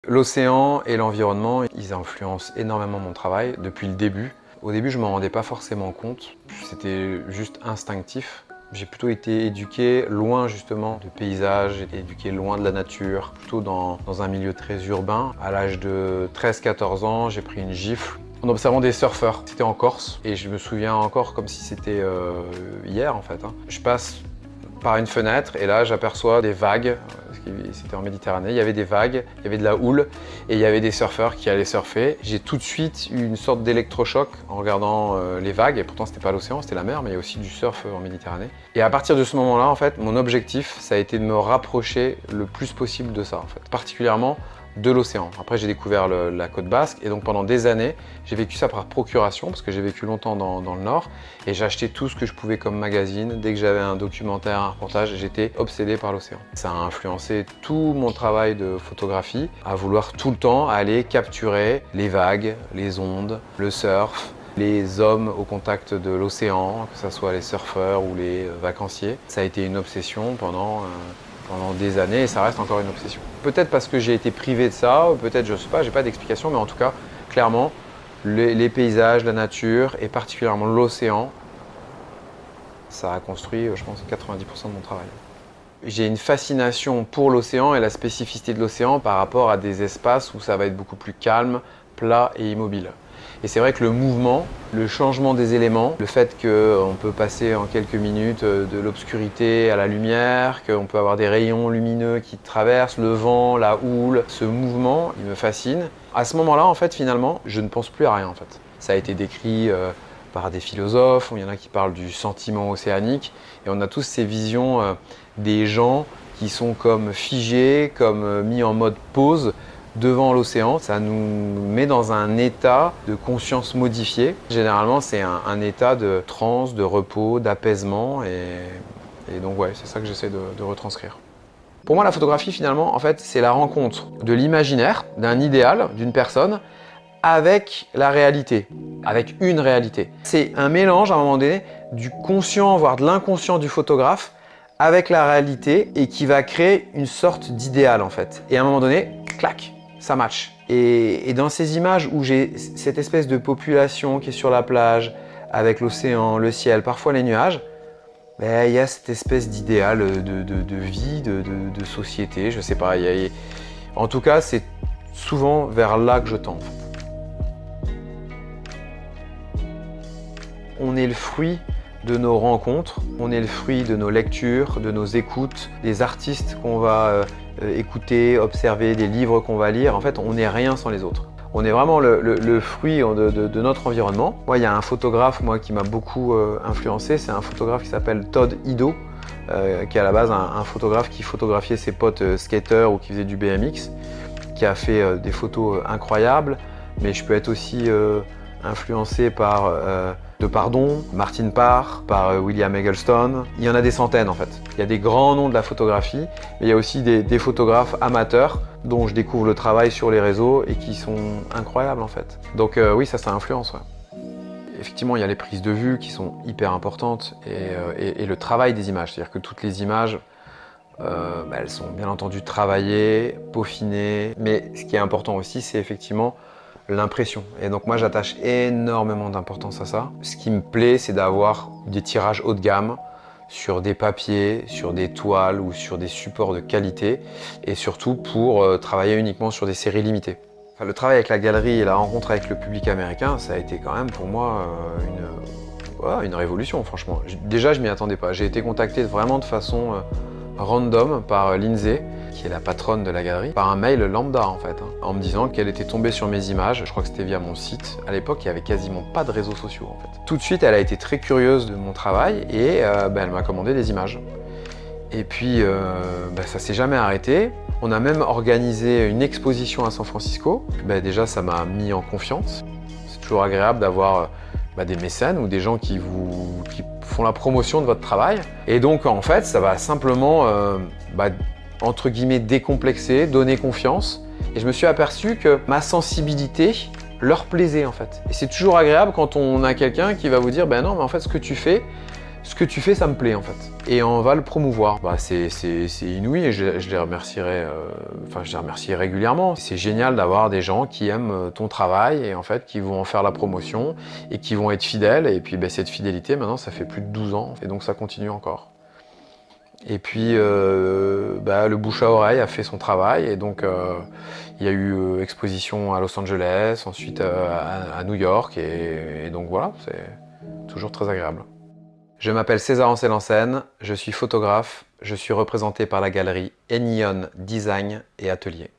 L'océan et l'environnement, ils influencent énormément mon travail depuis le début. Au début, je ne m'en rendais pas forcément compte, c'était juste instinctif. J'ai plutôt été éduqué loin justement de paysages, éduqué loin de la nature, plutôt dans un milieu très urbain. À l'âge de 13-14 ans, j'ai pris une gifle en observant des surfeurs. C'était en Corse et je me souviens encore comme si c'était hier en fait. Je passe par une fenêtre et là j'aperçois des vagues, c'était en Méditerranée, il y avait des vagues, il y avait de la houle et il y avait des surfeurs qui allaient surfer. J'ai tout de suite eu une sorte d'électrochoc en regardant les vagues, et pourtant c'était pas l'océan, c'était la mer, mais il y a aussi du surf en Méditerranée. Et à partir de ce moment-là, en fait, mon objectif, ça a été de me rapprocher le plus possible de ça, en fait, particulièrement de l'océan. Après, j'ai découvert la côte basque et donc pendant des années, j'ai vécu ça par procuration parce que j'ai vécu longtemps dans le Nord et j'ai acheté tout ce que je pouvais comme magazine. Dès que j'avais un documentaire, un reportage, j'étais obsédé par l'océan. Ça a influencé tout mon travail de photographie, à vouloir tout le temps aller capturer les vagues, les ondes, le surf, les hommes au contact de l'océan, que ce soit les surfeurs ou les vacanciers. Ça a été une obsession pendant des années et ça reste encore une obsession. Peut-être parce que j'ai été privé de ça, peut-être, je sais pas, j'ai pas d'explication, mais en tout cas, clairement, les paysages, la nature et particulièrement l'océan, ça a construit, je pense, 90% de mon travail. J'ai une fascination pour l'océan et la spécificité de l'océan par rapport à des espaces où ça va être beaucoup plus calme, plat et immobile. Et c'est vrai que le mouvement, le changement des éléments, le fait qu'on peut passer en quelques minutes de l'obscurité à la lumière, qu'on peut avoir des rayons lumineux qui traversent, le vent, la houle, ce mouvement, il me fascine. À ce moment-là, en fait, finalement, je ne pense plus à rien, en fait. Ça a été décrit par des philosophes, il y en a qui parlent du sentiment océanique, et on a tous ces visions des gens qui sont comme figés, comme mis en mode pause, devant l'océan. Ça nous met dans un état de conscience modifié. Généralement, c'est un état de transe, de repos, d'apaisement et donc ouais, c'est ça que j'essaie de retranscrire. Pour moi, la photographie, finalement, en fait, c'est la rencontre de l'imaginaire, d'un idéal, d'une personne, avec la réalité, avec une réalité. C'est un mélange, à un moment donné, du conscient, voire de l'inconscient du photographe, avec la réalité et qui va créer une sorte d'idéal, en fait. Et à un moment donné, clac, ça match. Et dans ces images où j'ai cette espèce de population qui est sur la plage, avec l'océan, le ciel, parfois les nuages, ben, il y a cette espèce d'idéal de vie, de société, je sais pas. En tout cas, c'est souvent vers là que je tends. On est le fruit de nos rencontres, on est le fruit de nos lectures, de nos écoutes, des artistes qu'on va écouter, observer, des livres qu'on va lire. En fait, on n'est rien sans les autres. On est vraiment le fruit de notre environnement. Moi, il y a un photographe qui m'a beaucoup influencé, c'est un photographe qui s'appelle Todd Ido, qui est à la base un photographe qui photographiait ses potes skateurs ou qui faisait du BMX, qui a fait des photos incroyables, mais je peux être aussi influencé par De Pardon, Martin Parr, par William Eggleston. Il y en a des centaines en fait. Il y a des grands noms de la photographie, mais il y a aussi des photographes amateurs dont je découvre le travail sur les réseaux et qui sont incroyables en fait. Donc oui, ça influence. Ouais. Effectivement, il y a les prises de vue qui sont hyper importantes et le travail des images. C'est-à-dire que toutes les images, elles sont bien entendu travaillées, peaufinées, mais ce qui est important aussi, c'est effectivement l'impression. Et donc moi j'attache énormément d'importance à ça. Ce qui me plaît, c'est d'avoir des tirages haut de gamme sur des papiers, sur des toiles ou sur des supports de qualité et surtout pour travailler uniquement sur des séries limitées. Enfin, le travail avec la galerie et la rencontre avec le public américain, ça a été quand même pour moi une révolution franchement. Déjà je m'y attendais pas. J'ai été contacté vraiment de façon random par Lindsay, qui est la patronne de la galerie, par un mail lambda en fait, en me disant qu'elle était tombée sur mes images, je crois que c'était via mon site. À l'époque, il n'y avait quasiment pas de réseaux sociaux en fait. Tout de suite, elle a été très curieuse de mon travail et elle m'a commandé des images. Et puis, ça s'est jamais arrêté. On a même organisé une exposition à San Francisco. Déjà, ça m'a mis en confiance. C'est toujours agréable d'avoir des mécènes ou des gens qui font la promotion de votre travail. Et donc, en fait, ça va simplement entre guillemets décomplexer, donner confiance. Et je me suis aperçu que ma sensibilité leur plaisait en fait. Et c'est toujours agréable quand on a quelqu'un qui va vous dire non mais en fait ce que tu fais Ce que tu fais, ça me plaît en fait. Et on va le promouvoir. Bah, c'est inouï et je les remercierai, je les remercie régulièrement. C'est génial d'avoir des gens qui aiment ton travail et en fait qui vont en faire la promotion et qui vont être fidèles. Et puis cette fidélité, maintenant, ça fait plus de 12 ans et donc ça continue encore. Et puis le bouche à oreille a fait son travail et donc il y a eu exposition à Los Angeles, ensuite à New York et donc voilà, c'est toujours très agréable. Je m'appelle César Ancel-Enseigne, je suis photographe, je suis représenté par la galerie Enion Design et Atelier.